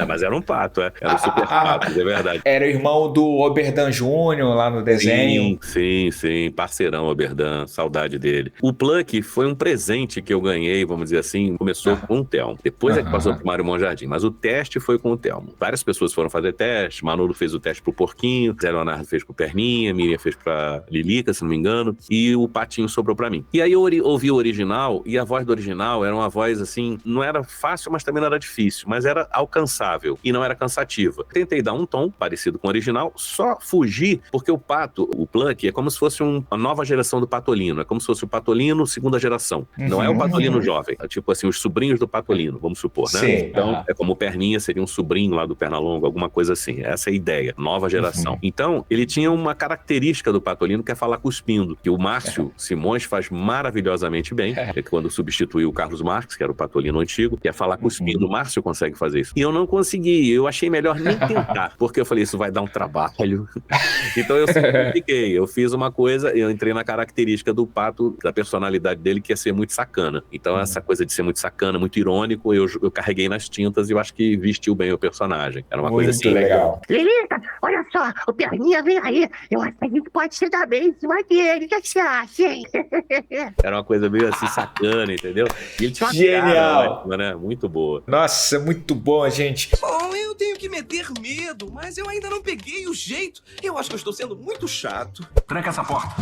Mas era um pato, Era o Super Pato, é verdade. Era o irmão do Oberdan Júnior lá no desenho. Sim. Parceirão Oberdan, saudade dele. O Plucky foi um presente que eu ganhei, vamos dizer assim, começou com o Telmo. Depois é que passou pro Mário Monjardim. Mas o teste foi com o Telmo. Várias pessoas foram fazer teste. Manolo fez o teste pro Porquinho, Zé Leonardo fez pro Perninha, Miriam fez pra Lilica, se não me engano, e o Patinho sobrou pra mim. E aí eu ouvi o original, e a voz do original era uma voz assim, não era fácil, mas também não era difícil, mas era alcançável e não era cansativa. Tentei dar um tom parecido com o original, só fugi, porque o Pato, o Plucky, é como se fosse uma nova geração do Patolino, é como se fosse o Patolino segunda geração. Não é o Patolino jovem, é tipo assim, os sobrinhos do Patolino, vamos supor, né? Sim. Então, é como o Perninha seria um sobrinho lá do Pernalonga, alguma coisa assim. Essa é a ideia, nova geração. Então, ele tinha uma característica do Patolino, que é falar cuspindo, que o Márcio Simões faz maravilhosamente bem, quando substituiu o Carlos Marques, que era o Patolino antigo, que é falar cuspindo. O Márcio consegue fazer isso. E eu não consegui, eu achei melhor nem tentar, porque eu falei, isso vai dar um trabalho. Então eu simplifiquei, eu fiz uma coisa, eu entrei na característica do Pato, da personalidade dele, que é ser muito sacana. Então essa coisa de ser muito sacana, muito irônico, eu carreguei nas tintas e eu acho que vestiu bem o personagem. Era uma coisa assim. Muito legal. Lilica, olha só, o Perninha vem aí. Eu acho que a gente pode se dar bem em cima dele. O que você acha, hein? Era uma coisa meio assim, sacana, entendeu? E ele tinha uma Genial. cara ótima, né? Muito boa. Nossa, muito bom, gente. Bom, eu tenho que meter medo, mas eu ainda não peguei o jeito. Eu acho que eu estou sendo muito chato. Tranca essa porta.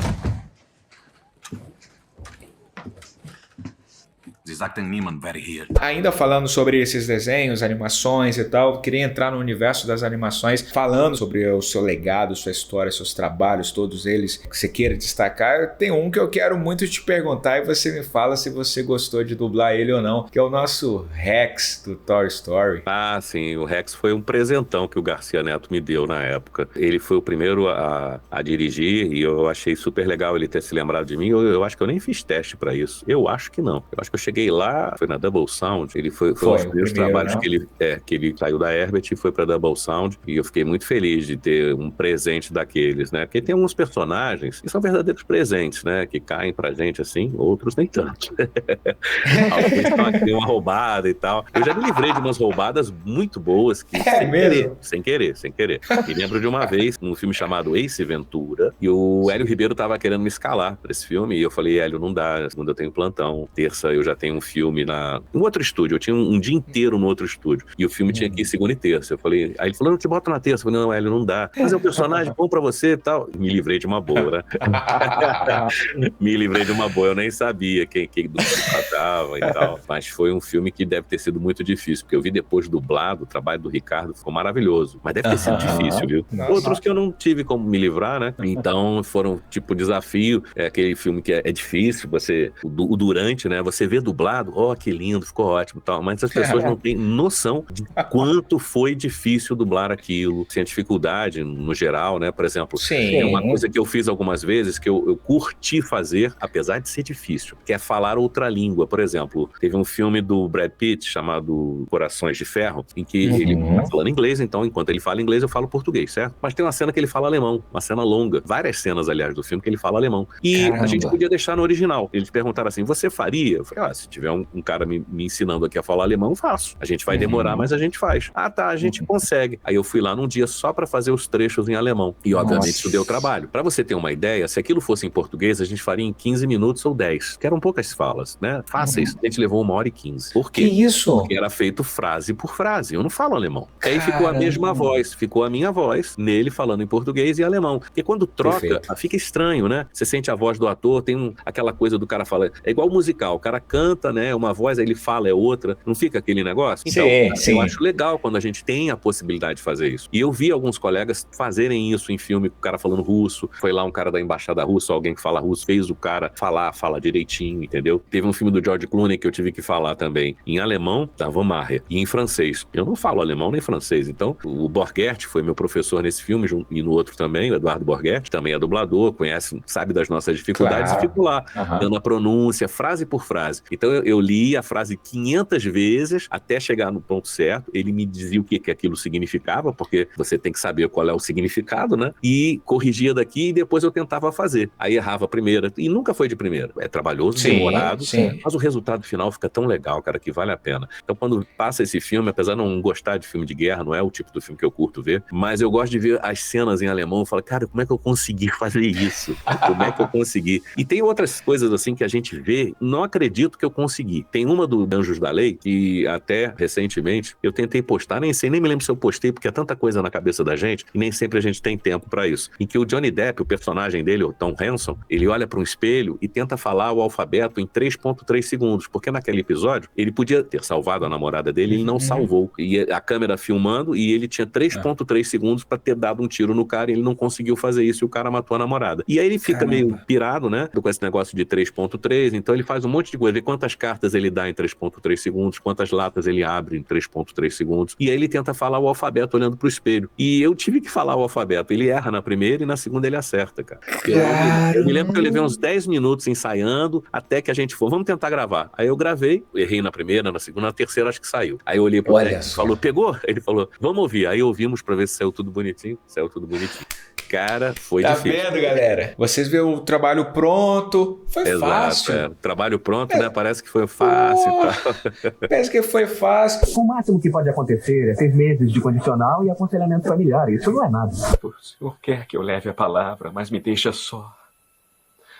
Sie sagten niemand wäre hier. Ainda falando sobre esses desenhos, animações e tal, queria entrar no universo das animações, falando sobre o seu legado, sua história, seus trabalhos, todos eles que você queira destacar. Tem um que eu quero muito te perguntar e você me fala se você gostou de dublar ele ou não, que é o nosso Rex do Toy Story. Ah, sim, o Rex foi um presentão que o Garcia Neto me deu na época. Ele foi o primeiro a dirigir e eu achei super legal ele ter se lembrado de mim. Eu acho que eu nem fiz teste pra isso. Eu acho que não. Eu acho que eu cheguei lá, foi na Double Sound, ele foi um dos primeiros trabalhos, né? que ele saiu da Herbert e foi pra Double Sound, e eu fiquei muito feliz de ter um presente daqueles, né? Porque tem alguns personagens que são verdadeiros presentes, né? Que caem pra gente assim, outros nem tanto. Alguns estão aqui uma roubada e tal. Eu já me livrei de umas roubadas muito boas que sem querer. Me lembro de uma vez, num filme chamado Ace Ventura, e o Hélio Ribeiro tava querendo me escalar pra esse filme, e eu falei, Hélio, não dá, segunda eu tenho plantão, terça eu já tenho um filme em outro estúdio, eu tinha um dia inteiro no outro estúdio, e o filme tinha que ir segunda e terça. Eu falei, aí ele falou, eu te boto na terça. Eu falei, não, Hélio, não dá. Mas é um personagem bom pra você e tal. Me livrei de uma boa, né? Me livrei de uma boa, eu nem sabia quem do que tratava e tal. Mas foi um filme que deve ter sido muito difícil, porque eu vi depois dublado, o trabalho do Ricardo ficou maravilhoso. Mas deve ter sido difícil, viu? Nossa. Outros que eu não tive como me livrar, né? Então foram tipo desafio. É aquele filme que é difícil, o durante, né? Você vê dublado, que lindo, ficou ótimo e tal. Mas as pessoas não têm noção de quanto foi difícil dublar aquilo. Sem dificuldade, no geral, né? Por exemplo, é uma coisa que eu fiz algumas vezes que eu curti fazer, apesar de ser difícil, que é falar outra língua. Por exemplo, teve um filme do Brad Pitt chamado Corações de Ferro, em que ele tá falando inglês, então enquanto ele fala inglês eu falo português, certo? Mas tem uma cena que ele fala alemão, uma cena longa, várias cenas, aliás, do filme que ele fala alemão. E a gente podia deixar no original. Eles perguntaram assim, você faria? Eu falei, se tiver um cara me ensinando aqui a falar alemão, eu faço. A gente vai demorar, mas a gente faz. Ah, tá, a gente consegue. Aí eu fui lá num dia só pra fazer os trechos em alemão. E obviamente isso deu trabalho. Pra você ter uma ideia, se aquilo fosse em português, a gente faria em 15 minutos ou 10, que eram poucas falas, né? Fáceis. A gente levou 1h15. Por quê? Que isso? Porque era feito frase por frase. Eu não falo alemão. Aí ficou a mesma voz, ficou a minha voz, nele falando em português e alemão. Porque quando troca, fica estranho, né? Você sente a voz do ator, tem aquela coisa do cara falar. É igual musical, o cara canta, né? Uma voz, aí ele fala, é outra. Não fica aquele negócio? Então, eu acho legal quando a gente tem a possibilidade de fazer isso. E eu vi alguns colegas fazerem isso em filme, o cara falando russo, foi lá um cara da embaixada russa, alguém que fala russo, fez o cara fala direitinho, entendeu? Teve um filme do George Clooney que eu tive que falar também em alemão, da Van Maher, e em francês. Eu não falo alemão nem francês, então o Borghetti foi meu professor nesse filme, e no outro também, o Eduardo Borghetti, também é dublador, conhece, sabe das nossas dificuldades, e fico lá, dando a pronúncia, frase por frase. Então eu li a frase 500 vezes até chegar no ponto certo, ele me dizia o que aquilo significava, porque você tem que saber qual é o significado, né? E corrigia daqui e depois eu tentava fazer. Aí errava a primeira, e nunca foi de primeira. É trabalhoso, demorado, mas o resultado final fica tão legal, cara, que vale a pena. Então quando passa esse filme, apesar de não gostar de filme de guerra, não é o tipo do filme que eu curto ver, mas eu gosto de ver as cenas em alemão, eu falo, cara, como é que eu consegui fazer isso? Como é que eu consegui? E tem outras coisas assim que a gente vê, não acredito que eu consegui. Tem uma do Anjos da Lei, que até recentemente eu tentei postar, nem me lembro se eu postei, porque é tanta coisa na cabeça da gente, e nem sempre a gente tem tempo pra isso. Em que o Johnny Depp, o personagem dele, o Tom Hanson, ele olha para um espelho e tenta falar o alfabeto em 3.3 segundos, porque naquele episódio ele podia ter salvado a namorada dele, ele não salvou. E a câmera filmando, e ele tinha 3.3 segundos pra ter dado um tiro no cara, e ele não conseguiu fazer isso, e o cara matou a namorada. E aí ele fica meio pirado, né, com esse negócio de 3.3, então ele faz um monte de coisa, vê quantas cartas ele dá em 3.3 segundos, quantas latas ele abre em 3.3 segundos, e aí ele tenta falar o alfabeto olhando pro espelho. E eu tive que falar o alfabeto, ele erra na primeira e na segunda ele acerta, cara. Eu me lembro que eu levei uns 10 minutos ensaiando, até que a gente falou, vamos tentar gravar. Aí eu gravei, errei na primeira, na segunda, na terceira acho que saiu. Aí eu olhei pro técnico, falou, pegou? Ele falou, vamos ouvir. Aí ouvimos pra ver se saiu tudo bonitinho. Cara, foi difícil. Tá vendo, galera? Vocês vê o trabalho pronto, foi fácil. Trabalho pronto, né? Parece que foi fácil e tal. Parece que foi fácil. O máximo que pode acontecer é 6 meses de condicional e aconselhamento familiar. Isso não é nada. O senhor quer que eu leve a palavra, mas me deixa só.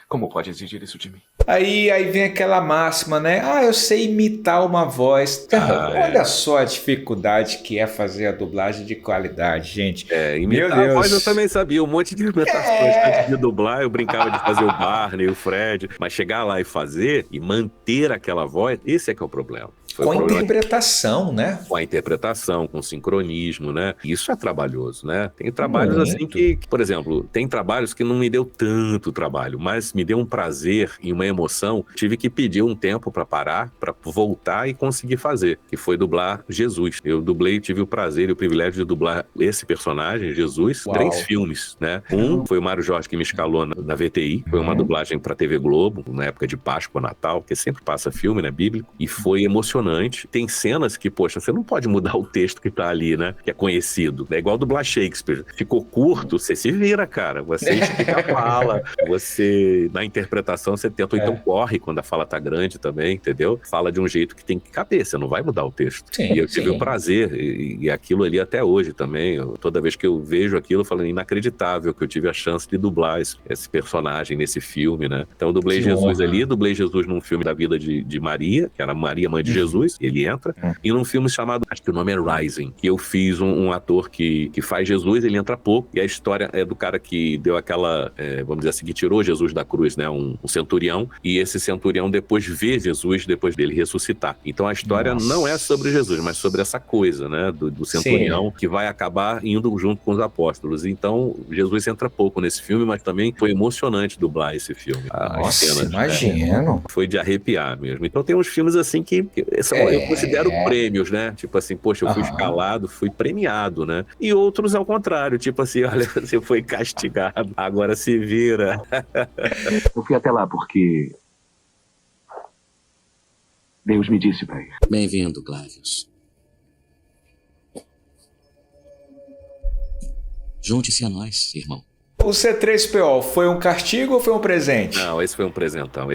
Como pode exigir isso de mim? Aí vem aquela máxima, né? Eu sei imitar uma voz. Olha só a dificuldade que é fazer a dublagem de qualidade, gente. Imitar Meu Deus. a voz eu também sabia, um monte de imitações. Antes de dublar, eu brincava de fazer o Barney, o Fred, mas chegar lá e fazer, e manter aquela voz, esse é que é o problema. Com a interpretação, né? Com a interpretação, com o sincronismo, né? Isso é trabalhoso, né? Tem trabalhos Muito. assim que, por exemplo, tem trabalhos que não me deu tanto trabalho, mas me deu um prazer e uma emoção. Tive que pedir um tempo para parar, para voltar e conseguir fazer, que foi dublar Jesus. Eu dublei, tive o prazer e o privilégio de dublar esse personagem, Jesus, 3 filmes, né? Um foi o Mário Jorge que me escalou na VTI, foi uma dublagem para TV Globo, na época de Páscoa, Natal, porque sempre passa filme, né, bíblico, e foi emocionante. Tem cenas que, poxa, você não pode mudar o texto que tá ali, né? Que é conhecido. É igual dublar Shakespeare. Ficou curto, você se vira, cara. Você explica a fala, você, na interpretação, você tenta, ou então corre quando a fala tá grande também, entendeu? Fala de um jeito que tem que caber, você não vai mudar o texto. E eu tive o prazer, e aquilo ali até hoje também. Toda vez que eu vejo aquilo, eu falo, inacreditável que eu tive a chance de dublar esse personagem nesse filme, né? Então eu dublei Jesus ali, dublei Jesus num filme da vida de Maria, que era Maria, mãe de Jesus, ele entra, e num filme chamado, acho que o nome é Rising, que eu fiz um ator que faz Jesus, ele entra pouco, e a história é do cara que deu aquela, vamos dizer assim, que tirou Jesus da cruz, né, um centurião, e esse centurião depois vê Jesus, depois dele ressuscitar. Então a história não é sobre Jesus, mas sobre essa coisa, né, do centurião, que vai acabar indo junto com os apóstolos. Então Jesus entra pouco nesse filme, mas também foi emocionante dublar esse filme. Nossa, cenas, imagino. Foi de arrepiar mesmo. Então tem uns filmes assim que eu considero prêmios, né? Tipo assim, poxa, eu fui escalado, fui premiado, né? E outros ao contrário, tipo assim, olha, você foi castigado, agora se vira. Eu fui até lá porque Deus me disse para ir. Bem-vindo, Clavius. Junte-se a nós, irmão. O C3PO foi um castigo ou foi um presente? Não, esse foi um presentão,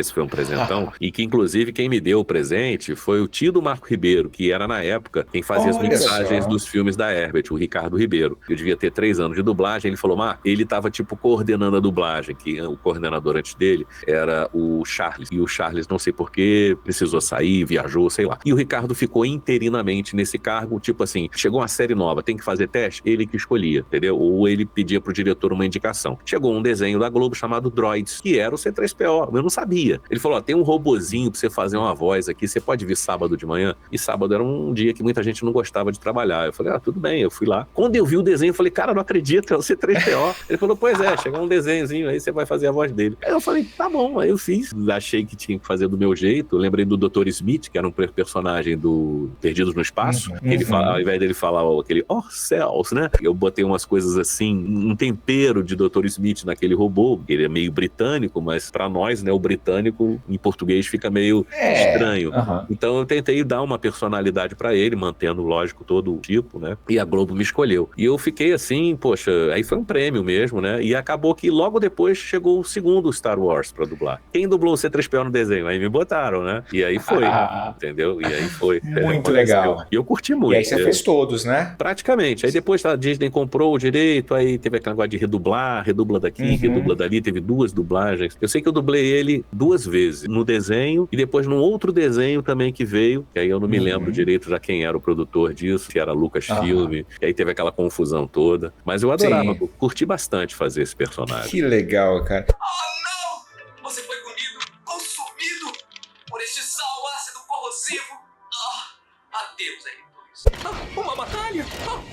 e que inclusive quem me deu o presente foi o tio do Marco Ribeiro, que era na época quem fazia as mixagens dos filmes da Herbert, o Ricardo Ribeiro. Eu devia ter 3 anos de dublagem, ele falou, ele tava tipo coordenando a dublagem, que o coordenador antes dele era o Charles, e o Charles não sei porquê, precisou sair, viajou, sei lá. E o Ricardo ficou interinamente nesse cargo, tipo assim, chegou uma série nova, tem que fazer teste, ele que escolhia, entendeu? Ou ele pedia pro diretor uma indicação. Chegou um desenho da Globo chamado Droids, que era o C3PO, eu não sabia. Ele falou, tem um robozinho pra você fazer uma voz aqui, você pode vir sábado de manhã? E sábado era um dia que muita gente não gostava de trabalhar. Eu falei, tudo bem, eu fui lá. Quando eu vi o desenho, eu falei, cara, não acredito, é o C3PO. Ele falou, pois é, chegou um desenhozinho, aí você vai fazer a voz dele. Aí eu falei, tá bom, aí eu fiz. Achei que tinha que fazer do meu jeito. Eu lembrei do Dr. Smith, que era um personagem do Perdidos no Espaço. Ele fala, ao invés dele falar aquele, céus, né? Eu botei umas coisas assim, um tempero de Dr. Smith naquele robô, ele é meio britânico, mas pra nós, né, o britânico em português fica meio estranho. Então eu tentei dar uma personalidade pra ele, mantendo, lógico, todo o tipo, né, e a Globo me escolheu. E eu fiquei assim, poxa, aí foi um prêmio mesmo, né, e acabou que logo depois chegou o segundo Star Wars pra dublar. Quem dublou o C3PO no desenho? Aí me botaram, né, e aí foi, entendeu? E aí foi. Muito legal. E eu curti muito. E aí você fez todos, né? Praticamente. Aí depois a Disney comprou o direito, aí teve aquele negócio de redubla daqui, redubla dali, teve 2 dublagens. Eu sei que eu dublei ele 2 vezes, no desenho e depois num outro desenho também que veio, que aí eu não me lembro direito já quem era o produtor disso, que era Lucasfilm, e aí teve aquela confusão toda. Mas eu adorava, curti bastante fazer esse personagem. Que legal, cara. Oh, não! Você foi comido, consumido por este sal ácido corrosivo. Adeus, R2. Uma batalha?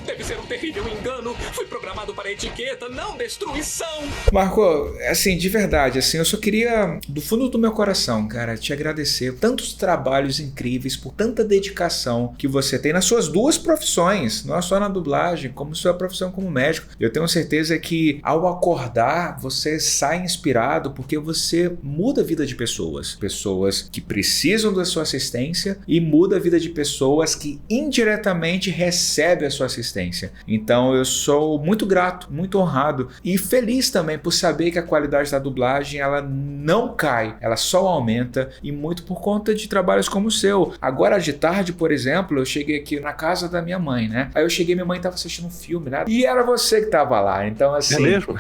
Deve ser um terrível engano. Fui programado para etiqueta, não destruição. Marco, assim, de verdade, assim, eu só queria, do fundo do meu coração, cara, te agradecer por tantos trabalhos incríveis, por tanta dedicação que você tem nas suas 2 profissões, não é só na dublagem, como sua profissão como médico. Eu tenho certeza que ao acordar, você sai inspirado porque você muda a vida de pessoas. Pessoas que precisam da sua assistência e muda a vida de pessoas que indiretamente indiretamente recebe a sua assistência. Então eu sou muito grato, muito honrado e feliz também por saber que a qualidade da dublagem ela não cai, ela só aumenta, e muito por conta de trabalhos como o seu. Agora de tarde, por exemplo, eu cheguei aqui na casa da minha mãe, né? Aí eu cheguei, minha mãe tava assistindo um filme, né? E era você que tava lá, então assim... É mesmo?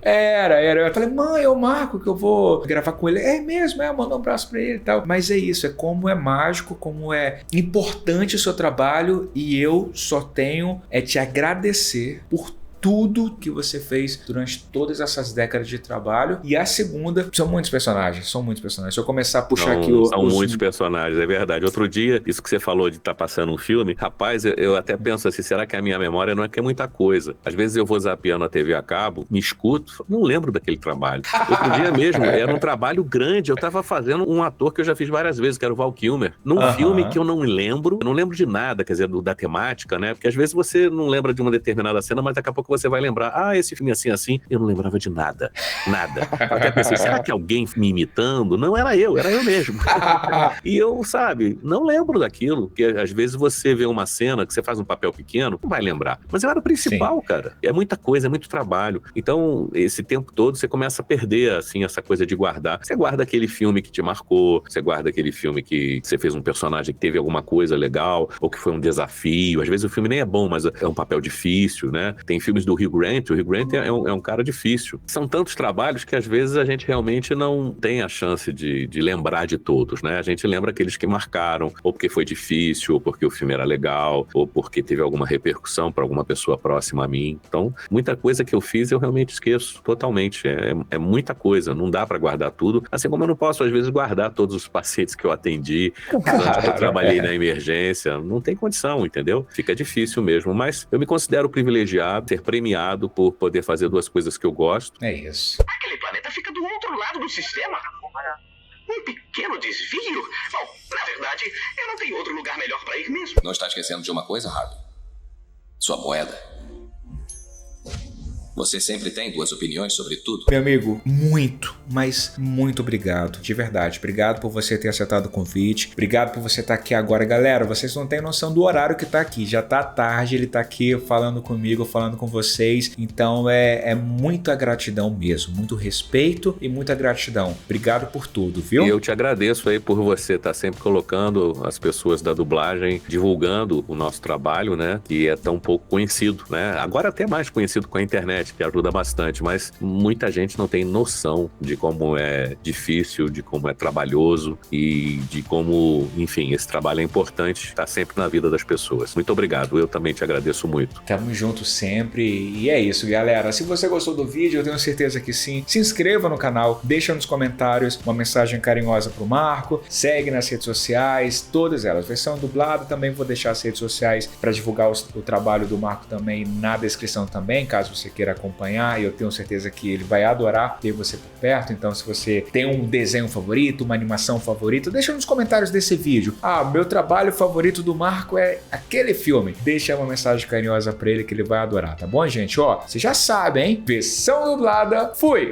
Era. Eu falei, mãe, é o Marco que eu vou gravar com ele. É mesmo, mandou um abraço pra ele e tal. Mas é isso, é como é mágico, como é importante o seu trabalho, e eu só tenho te agradecer por tudo que você fez durante todas essas décadas de trabalho. E a segunda, são muitos personagens. Se eu começar a puxar aqui São muitos personagens, é verdade. Outro dia, isso que você falou de estar passando um filme, rapaz, eu até penso assim, será que a minha memória não é que é muita coisa? Às vezes eu vou zapeando a TV a cabo, me escuto, não lembro daquele trabalho. Outro dia mesmo, era um trabalho grande, eu tava fazendo um ator que eu já fiz várias vezes, que era o Val Kilmer, num filme que eu não lembro de nada, quer dizer, da temática, né? Porque às vezes você não lembra de uma determinada cena, mas daqui a pouco você vai lembrar, esse filme assim, eu não lembrava de nada. Eu até pensei, será que alguém me imitando? Não, era eu mesmo. E eu, sabe, não lembro daquilo, porque às vezes você vê uma cena que você faz um papel pequeno, não vai lembrar. Mas eu era o principal, sim, cara. É muita coisa, é muito trabalho. Então, esse tempo todo, você começa a perder, assim, essa coisa de guardar. Você guarda aquele filme que te marcou, você guarda aquele filme que você fez um personagem que teve alguma coisa legal, ou que foi um desafio. Às vezes o filme nem é bom, mas é um papel difícil, né? Tem filmes do Hugh Grant. O Hugh Grant é um cara difícil. São tantos trabalhos que às vezes a gente realmente não tem a chance de lembrar de todos, né? A gente lembra aqueles que marcaram, ou porque foi difícil, ou porque o filme era legal, ou porque teve alguma repercussão para alguma pessoa próxima a mim. Então, muita coisa que eu fiz eu realmente esqueço totalmente. É muita coisa, não dá para guardar tudo. Assim como eu não posso, às vezes, guardar todos os pacientes que eu atendi, que eu trabalhei na emergência. Não tem condição, entendeu? Fica difícil mesmo, mas eu me considero privilegiado, ser premiado por poder fazer duas coisas que eu gosto. É isso. Aquele planeta fica do outro lado do sistema. Um pequeno desvio? Bom, na verdade, eu não tenho outro lugar melhor para ir mesmo. Não está esquecendo de uma coisa, Harvey? Sua moeda. Você sempre tem duas opiniões sobre tudo. Meu amigo, muito, mas muito obrigado. De verdade. Obrigado por você ter aceitado o convite. Obrigado por você estar aqui agora. Galera, vocês não têm noção do horário que tá aqui. Já tá tarde, ele tá aqui falando comigo, falando com vocês. Então é muita gratidão mesmo. Muito respeito e muita gratidão. Obrigado por tudo, viu? E eu te agradeço aí por você estar sempre colocando as pessoas da dublagem, divulgando o nosso trabalho, né? Que é tão pouco conhecido, né? Agora até mais conhecido com a internet, que ajuda bastante, mas muita gente não tem noção de como é difícil, de como é trabalhoso e de como, enfim, esse trabalho é importante, está sempre na vida das pessoas. Muito obrigado, eu também te agradeço muito. Tamo junto sempre, e é isso, galera. Se você gostou do vídeo, eu tenho certeza que sim, se inscreva no canal, deixa nos comentários uma mensagem carinhosa pro Marco, segue nas redes sociais, todas elas, versão dublada, também vou deixar as redes sociais para divulgar o trabalho do Marco também na descrição também, caso você queira acompanhar, e eu tenho certeza que ele vai adorar ter você por perto. Então, se você tem um desenho favorito, uma animação favorita, deixa nos comentários desse vídeo. Meu trabalho favorito do Marco é aquele filme. Deixa uma mensagem carinhosa pra ele que ele vai adorar, tá bom, gente? Vocês já sabem, hein? Versão dublada, fui!